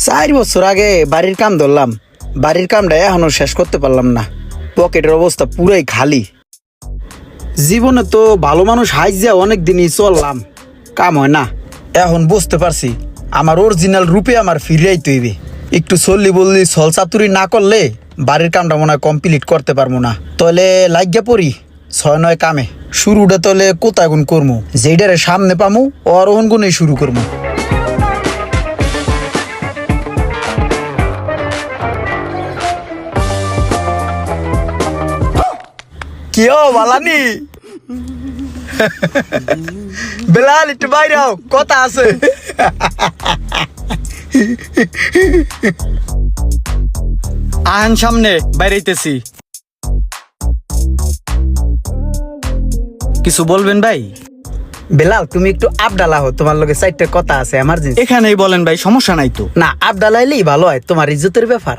4 বছর আগে বাড়ির কাম ধরলাম, বাড়ির কামটা এখনো শেষ করতে পারলাম না। পকেটের অবস্থা পুরাই খালি। জীবনে তো ভালো মানুষ হাইজা অনেক দিনই চললাম, কাম হয় না। এখন বুঝতে পারছি আমার অরিজিনাল রূপে আমার ফিরিয়াই তৈবে। একটু চললি বললি ছল চাতুরি না করলে বাড়ির কামটা মনে হয় কমপ্লিট করতে পারবো না। তাহলে লাগিয়া পড়ি 6-9 কামে। শুরুটা তাহলে কোথায় গুণ করবো, যেইটারে সামনে পামু অরোহণ গুণে শুরু করবো। কিও বালানি বেলাল, একটু বাইরে আও, কথা আছে। আহেন সামনে, বাইরেইতেছি। কিছু বলবেন ভাই? বেলাল, তুমি একটু আবডালা হো, তোমার লগে 4টা কথা আছে এমার্জেন্সি। এখানেই বলেন ভাই, সমস্যা নাই তো। না, আবডালাইলেই ভালো হয়, তোমার ইজ্জতের ব্যাপার।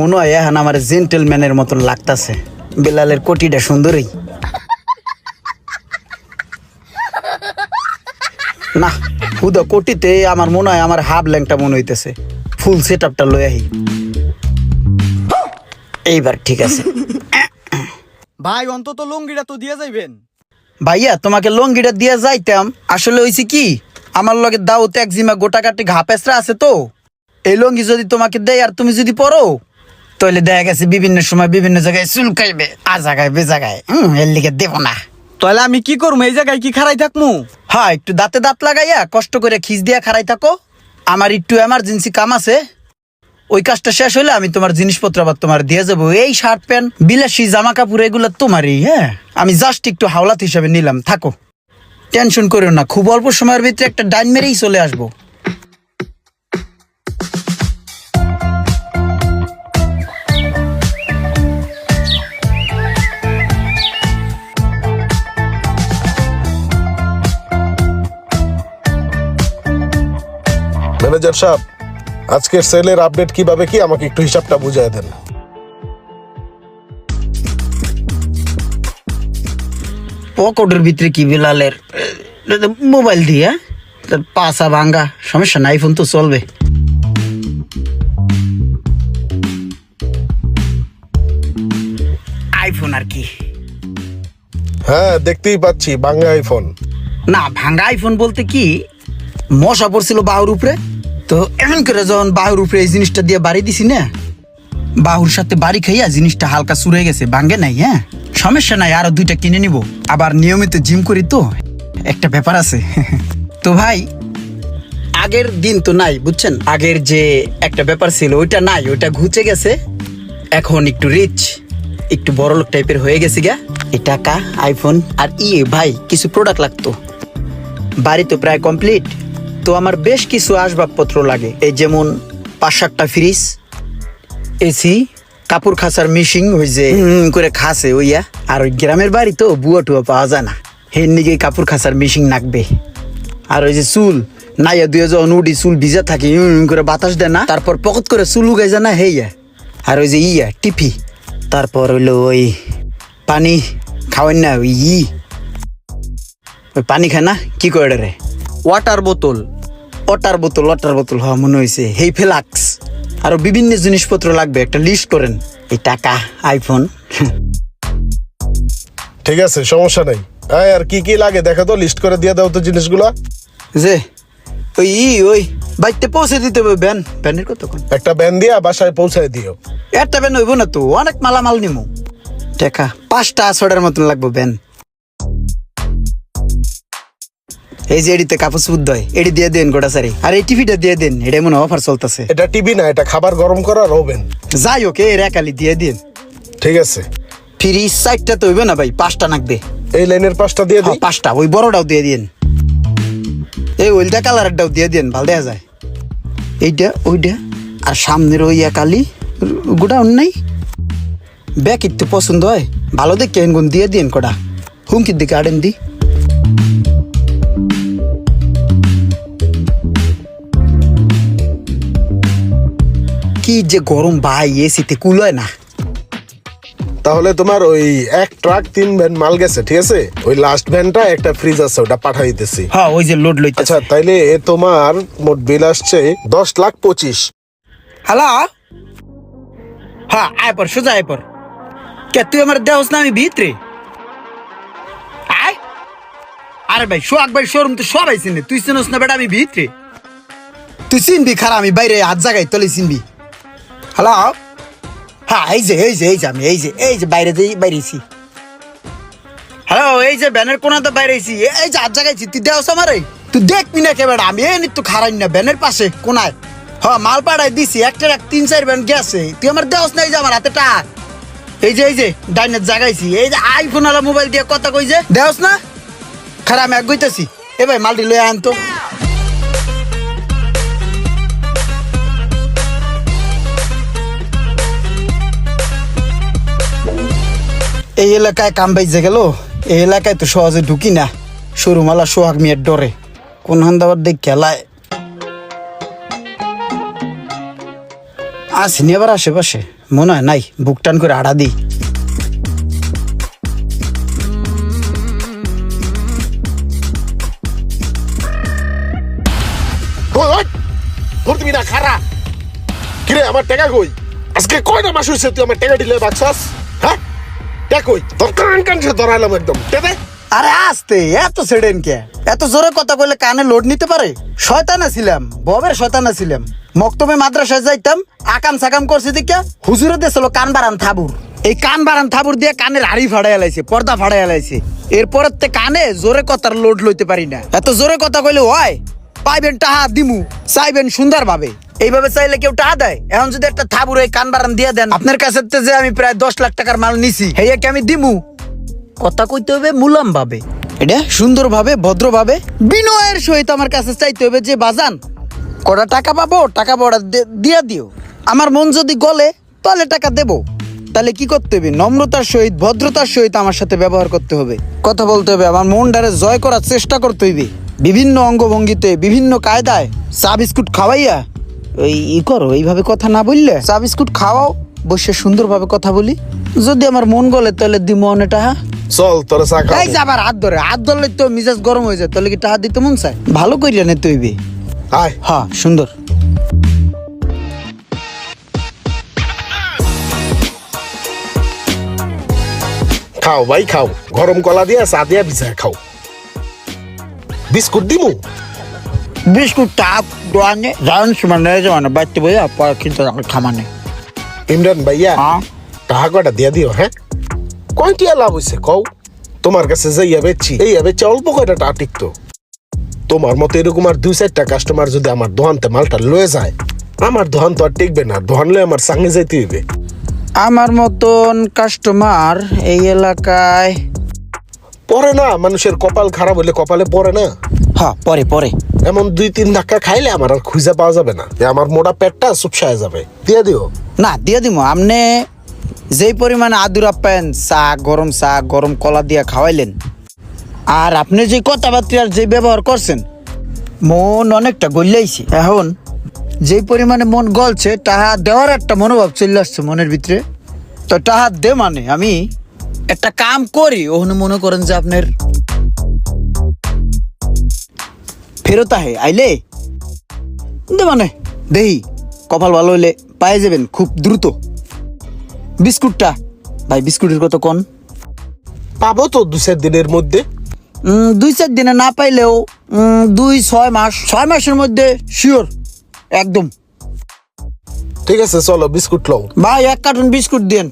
মনে হয় এখন আমার জেন্টেলম্যানের মতন লাগতাছে। বেলালের কোটিটা সুন্দরই না, হুদা কোটিতে আমার মনে হয় আমার হাফ ল্যাংটা মনে হইতেছে। ফুল সেট আপটা লই আহি, এইবার ঠিক আছে। ভাই অন্তত লুঙ্গিটা তো দিয়ে যাইবেন। ভাইয়া, তোমাকে লঙ্গিটা দিয়ে যাইতাম, আসলে হইছে কি আমার লগে দাউত একজিমা গোটাকাটি ঘাপেসরা আছে তো। এই লঙ্গি যদি তোমাকে দেয় আর তুমি যদি পরো, তাহলে দেখা গেছে বিভিন্ন সময় বিভিন্ন জায়গায় চুলকাইবে, আর জায়গায় বে জায়গায়। এর লিগে দেব না। তাহলে আমি কি করবো? এই জায়গায় কি খাড়াই থাকমু? হ্যাঁ, একটু দাঁতে দাঁত লাগাইয়া কষ্ট করে খিচ দিয়া খাড়াই থাকো। আমার একটু এমার্জেন্সি কাম আছে, ওই কাজটা শেষ হইলে আমি তোমার জিনিসপত্র আবার তোমার দিয়ে যাবো। এই শার্ট প্যান্ট বিলাসী জামা কাপড় এগুলো তোমারই। হ্যাঁ, আমি জাস্ট একটু হাওলাত হিসাবে নিলাম, থাকো, টেনশন করো না। খুব অল্প সময়ের ভিতরে একটা ডাইন মেরেই চলে আসবো। ম্যানেজার সাহেব, আজকের সেলের আপডেট কিভাবে কি আমাকে একটু হিসাবটা বুঝিয়ে দেন। পকেটের ভিতরে কি বেলালের মোবাইল দিয়ে পাশা ভাঙ্গা, সমস্যা নাই, ফোন তো চলবে। আইফোন আর কি? হ্যাঁ, দেখতেই পাচ্ছি বাংলা আইফোন। না, ভাঙ্গা আইফোন বলতে কি, মশা পড়ছিল বাহুর উপরে, তো এমন করে যখন বাহুর উপরে এই জিনিসটা দিয়ে বাড়ি দিছি না, বাহুর সাথে বাড়ি খাইয়া জিনিসটা হালকা চুরে গেছে, ভাঙ্গে নাই। হ্যাঁ, সমস্যা নাই, আরো 2টা কিনে নিব। আবার নিয়মিত জিম করি তো, একটা ব্যাপার আছে। তো ভাই, আগের দিন তো নাই, বুঝছেন? আগের যে একটা ব্যাপার ছিল ওইটা নাই, ওইটা ঘুচে গেছে। এখন একটু রিচ, একটু বড়লোক টাইপের হয়ে গেছি গা। এই টাকা, আইফোন আর ভাই কিছু প্রোডাক্ট লাগতো। বাড়ি তো প্রায় কমপ্লিট, তো আমার বেশ কিছু আসবাবপত্র লাগে। এই যেমন 5-7টা ফ্রিজ, এসি, কাপড় খাসার মেশিন, ওই যে করে খাসে ওইয়া। আর ওই গ্রামের বাড়ি তো বুয়া টুয়া পাওয়া যায় না, হের নিগে কাপড় খাসার মেশিন লাগবে। আর ওই যে চুল নাইয়া দুয়ে যখন উঠি, চুল ভিজা থাকি, করে বাতাস দেয় না, তারপর পকত করে চুল উগাই যায় না, হেইয়া। আর ওই যে টিপি, তারপর হইলো ওই পানি খাওয়ান না, ওই পানি খায় না, কি করে রে, ওয়াটার বোতল। ওয়াটার বোতল, হ্যাঁ মনে হয়েছে, হেই ফ্লাক্স। আরো বিভিন্ন জিনিসপত্র লাগবে, একটা লিস্ট করেন। এই টাকা, আইফোন। ঠিক আছে, সমস্যা নাই। আর কি কি লাগে দেখা তো, লিস্ট করে দিয়ে দাও তো জিনিসগুলা। যে ওই বাইতে পৌঁছে দিতে হবে। ব্যানের কতক্ষণ? একটা ব্যান দিয়া বাসায় পৌঁছায় দিও। একটা ব্যান হইব না তো, অনেক মালামাল নিমু। টাকা 5টা 6টার মতন লাগবো ব্যান। এই যে এডিতে কাপড় সুদ দেয়, এডি দিয়ে দেন গোটা সারি। আর এই টিভিটা দিয়ে দেন, এটা মনে অফার চলতেছে। এটা টিভি না, এটা খাবার গরম করার ওভেন। যাই হোক, এর একালি দিয়ে দিন। ঠিক আছে। ফ্রিজ 4টা তো হইবে না ভাই, 5টা লাগবে। এই লাইনের 5টা দিয়ে দিই। 5টা, ওই বড়টাও দিয়ে দিন। এই ওইটা কালারটাও দিয়ে দিন, ভালো দেখা যায়। এইটা ওইটা, আর সামনের ওই একালি গোটা নাই। ব্যাগ একটু পছন্দ হয়, ভালো দেখে গুণ দিয়ে দিন কটা। হুমকির দিকে আড়েন দি। কি যে গরম ভাই, এসিতে কুল হয় না। তাহলে তোমার ওই 1 ট্রাক 3 ভ্যান মাল গেছে, ঠিক আছে? ওই লাস্ট ভ্যানটা একটা ফ্রিজ আছে, ওটা পাঠাই দিতেছি। হ্যাঁ ওই যে লোড লইতেছে। আচ্ছা তাইলে তোমার মোট বিল আসছে 10,25,000। হ্যালো, হ্যাঁ আয় পর, সোজা আয় পর। কে তুই আমার দেহস না আমি ভিতরে আয়? আরে ভাই সোহাগ ভাই শোরুম তো সবাই চিনে, তুই চিনস না বেটা? আমি ভিতরে, তুই চিনবি খারা, আমি বাইরে হাত জায়গায় তলে চিনবি। হ্যালো, হ্যাঁ আমি এই যে বাইরেছি। হ্যালো, এই যে ব্যানের কোনা তো বাইরেছি, এই যে হাত জায়গাইছি, তুই দেহস আমারে? তুই দেখবি না কে বেটা? আমি এই নিত্য খারাই না ব্যানের পাশে কোনায়। হ্যাঁ মাল পাড়াই দিছি, একটা 3-4 ব্যান গেছে, তুই আমার দেহস না? এই যে আমার হাতে টাক, এই যে ডাইনের জাগাইছি, এই যে আইফোন আলা মোবাইল দিয়ে কথা কই যে দেহস না? খারাপ আমি এক গইতেছি। এ ভাই মালটি লয়ে আনতো। এই এলাকায় কাম বাইজে গেল, এই এলাকায় তো সহজে ঢুকি না, সরুমালা সোহাগ মিয়ার ডরে। কোন হান্দাবার দেখ খেলায় আসিনি আবার আশেপাশে, মনে হয় নাই, বুক টান করে আড়া দিই। ধরবি না খারা। কিরে আমার টাকা কই? আজকে কয়টা মাস হইছে তুই আমার টাকা দিলে বাকসাস? হ্যাঁ টাকা কই? তোর কান সে ধরাইলাম একদম। টেদে আরে আস্তে, এত সেডেন কে? এত জোরে কথা বললে কানে লোড নিতে পারে? শয়তান ছিলাম, ববের শয়তান ছিলাম। মক্তবে মাদ্রাসায় যাইতাম, আকাম সাকাম করছে দিকে হুজুরে দিয়েছিল কান বারান থাবুর। এই কান বারান থাবুর দিয়ে কানের হাড়ি ফাড়াই লাইছে, পর্দা ফাড়াই লাইছে। এরপরের তে কানে জোরে কথার লোড লইতে পারি না। এত জোরে কথা কইলে হয়? পাইবেন টাহা দিমু, চাইবেন সুন্দর ভাবে। এইভাবে চাইলে কেউ টাহা দেয়? এখন যদি একটা থাবুর এই কান বারান দিয়ে দেন, আপনার কাছে যে আমি প্রায় 10 লাখ টাকার মাল নিছি, হেয়াকে আমি দিমু? কথা কইতে হবে মুলাম ভাবে, এটা সুন্দর ভাবে, ভদ্র ভাবে, বিনয়ের সহিত আমার কাছে চাইতে হবে যে বাজান কটা টাকা পাবো, টাকা বড়া দিয়া দিও। আমার মন যদি গলে তাহলে টাকা দেব। তাহলে কি করতে হবে? নম্রতার সহিত, ভদ্রতার সহিত আমার সাথে ব্যবহার করতে হবে, কথা বলতে হবে, আমার মনটারে জয় করার চেষ্টা করতে হইবে। বিভিন্ন অঙ্গভঙ্গিতে, বিভিন্ন কায়দায় চা বিস্কুট খাওয়াইয়া ওই করো, এইভাবে কথা না বললে চা বিস্কুট খাওয়াও, বসে সুন্দরভাবে কথা বলি। যদি আমার মন গলে তাহলে দিমো অনেকটা। চল তোর চা খাও। এই যে আবার হাত ধরলে তো মিজাজ গরম হয়ে যায়, তাহলে কি টাকা দিতে মন চায়? ভালো কইরা নিতে হইবে। আয় হ্যাঁ সুন্দর। খাও ভাই খাও, গরম কলা দিয়া চা দিয়া ভিজা খাও। বিস্কুট দিমু? বিস্কুট টাপ দোয়ানে যান মানে বাইতে বইয়া পরে কিন্তু খামানে। ইমরান ভাইয়া হ্যাঁ টাকা কটা দিয়া দিও। হ্যাঁ কয়টিয়া লাভ হইছে কও? তোমার কাছে যাইয়া বেচছি, এই বেচছি অল্প কয়টা টাকা টিকতো। তোমার মতো এরকম আর 2-4টা কাস্টমার যদি আমার দোকানতে মালটা লয়ে যায়, আমার দোকান তো আর টিকবে না। দোকান লয়ে আমার সঙ্গে যাইতে হইবে। আমার মতন কাস্টমার এই এলাকায় পরে না, মানুষের কপাল খারাপ হইলে কপালে পড়ে না। হ্যাঁ পরে পরে এমন 2-3 ধাক্কা খাইলে আমার আর খুঁজে পাওয়া যাবে না, আমার মোটা পেটটা চুপসায় যাবে। দিয়ে দিও না, দিয়ে দিব। আপনি যেই পরিমাণে আদুর আপ্যায়ন, চা গরম কলা দিয়া খাওয়াইলেন, আর আপনি যে কথাবার্তার যে ব্যবহার করছেন, মন অনেকটা গলিয়াইছে। এখন যেই পরিমাণে মন গলছে, টাহা দেওয়ার একটা মনোভাব চলে আসছে মনের ভিতরে। তো টাহা দে মানে আমি একটা কাম করি, ওখানে মনে করেন যে আপনার ফেরত আইলে দে মানে দেহি কপাল ভালো হইলে পাই যাবেন খুব দ্রুত। বিস্কুটটা ভাই, বিস্কুটের কত কোন? পাবো তো 2-4 দিনের মধ্যে। 2-4 দিনে না পাইলেও 2-6 মাস, 6 মাসের মধ্যে শিওর একদম। ঠিক আছে চলো বিস্কুট লও। ভাই 1 কার্টুন বিস্কুট দেন।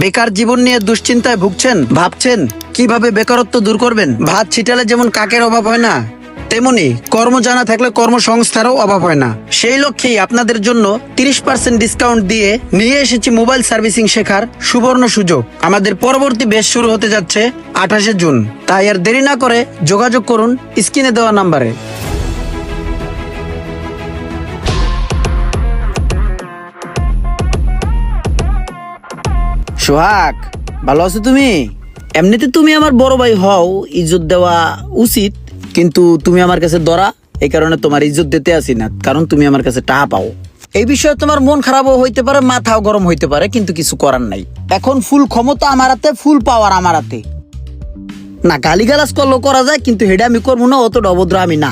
বেকার জীবন নিয়ে দুশ্চিন্তায় ভুগছেন, ভাবছেন কিভাবে বেকারত্ব দূর করবেন। ভাত ছিটালে যেমন কাকের অভাব হয় না, তেমনি কর্ম জানা থাকলে কর্মসংস্থারও অভাব হয় না। সেই লক্ষ্যেই আপনাদের জন্য 30% ডিসকাউন্ট দিয়ে নিয়ে এসেছি মোবাইল সার্ভিসিং শেখার সুবর্ণ সুযোগ। আমাদের পরবর্তী ব্যাচ শুরু হতে যাচ্ছে 28শে জুন। তাই আর দেরি না করে যোগাযোগ করুন স্ক্রিনে দেওয়া নাম্বারে। সোহাগ, ভালো আছো তুমি? এমনিতে তুমি আমার বড় ভাই হও, ইজ্জত দেওয়া উচিত, কিন্তু তুমি আমার কাছে দরা, এই কারণে তোমার ইজ্জত দিতে আসি না, কারণ তুমি আমার কাছে টাকা পাও। এই বিষয়ে তোমার মন খারাপও হইতে পারে, মাথাও গরম হইতে পারে, কিন্তু কিছু করার নাই। এখন ফুল ক্ষমতা আমার হাতে, ফুল পাওয়ার আমার হাতে। না, গালিগালাজ করলেও করা যায়, কিন্তু হেডা আমি করবো না, অত অভদ্র আমি না।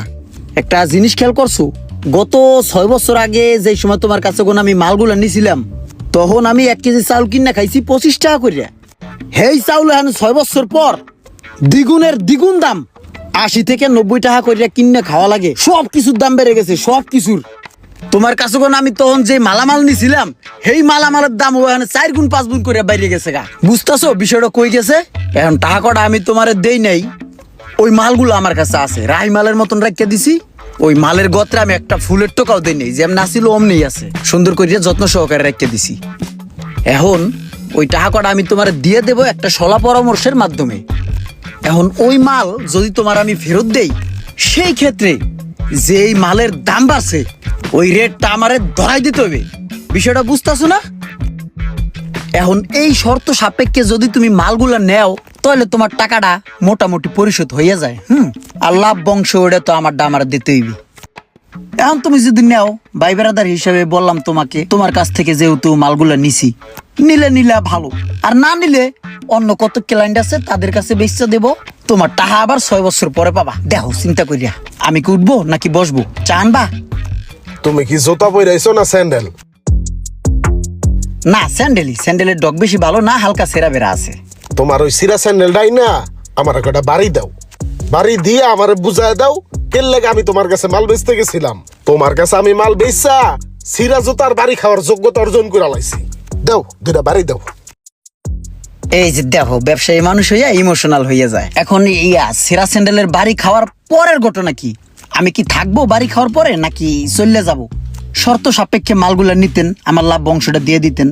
একটা জিনিস খেয়াল করছো, গত 6 বছর আগে যে সময় তোমার কাছে কোন আমি মালগুলা নিছিলাম, তখন আমি 1 কেজি চাউল কিনা খাইছি 25 টাকা করিয়া। হেই চাউল এখন 6 বছর পর দ্বিগুণের দ্বিগুণ দাম, 80 থেকে 90 টাকা করিয়া কিনে খাওয়া লাগে। সব কিছুর দাম বেড়ে গেছে, সব কিছুর। তোমার কাছে কোন আমি তখন যে মালামাল নিছিলাম, সেই মালামালের দাম ওখানে 4 গুণ 5 গুণ করে বাইরে গেছে গা। বুঝতেছো বিষয়টা কই গেছে? এখন টাকা কটা আমি তোমারে দেই নাই, ওই মালগুলো আমার কাছে আছে, রাই মালের মতন রাখিয়া দিছি। ওই মালের গত্রে আমি একটা ফুলের টোকাও দেই নাই, যেমন আসিল অমনি আছে, সুন্দর করিয়া যত্ন সহকারে রাখিয়া দিছি। এখন ওই টাকা কটা আমি তোমার দিয়ে দেব একটা সলা পরামর্শের মাধ্যমে। এখন ওই মাল যদি তোমার আমি ফেরত দেই, সেই ক্ষেত্রে যে এই মালের দাম বাড়ছে, ওই রেটটা আমারে ধরাই দিতে হবে। বিষয়টা বুঝতেছো না? এখন এই শর্ত সাপেক্ষে যদি তুমি মালগুলা নেও, তাহলে তোমার টাকাটা মোটামুটি পরিশোধ হইয়া যায়। আর লাভ বংশ ওটা তো আমার দাম আর দিতে হইবে। এখন তুমি যদি নেও, ভাই বেড়াদার হিসাবে বললাম তোমাকে, তোমার কাছ থেকে যেহেতু মালগুলা নিছি, নিলে ভালো, আর না নিলে অন্য কত ক্লায়েন্ট আছে তাদের কাছে বেচতে দেব। তোমার টাকা আবার 6 বছর পরে পাবা। দেখো চিন্তা করিয়া, আমি কি উঠবো নাকি বসবো, চানবা? তুমি কি জুতা পরাইছো না স্যান্ডেল? না, স্যান্ডেলের ডগ বেশি ভালো না, হালকা সেরা বেরা আছে। তোমার ওই সিরা স্যান্ডেলটাই না আমার একটা বাড়ি দাও, বাড়ি দিয়ে আমার বুঝায় দাও কেন লাগে আমি তোমার কাছে মাল বেচতে গেছিলাম। তোমার কাছে আমি মাল বেচা সিরা জুতার বাড়ি খাওয়ার যোগ্যতা অর্জন করে লাইছি। দাও, 2টা বাড়ি দাও। এই যে দেখো, ব্যবসায়ী মানুষ হইয়া ইমোশনাল হইয়া যায়। এখন সেরা স্যান্ডেলের বাড়ি খাওয়ার পরের ঘটনা কি? আমি কি থাকবো বাড়ি খাওয়ার পরে, নাকি চলে যাব? শর্ত সাপেক্ষে মালগুলা নিতেন, আমার লাভ বংশটা দিয়ে দিতেন।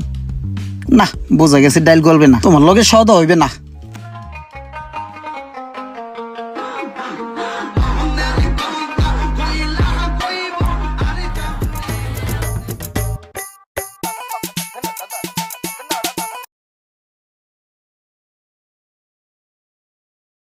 না, বোঝা গেছে ডাইল গলবে না, তোমার লগে সওদা হইবে না।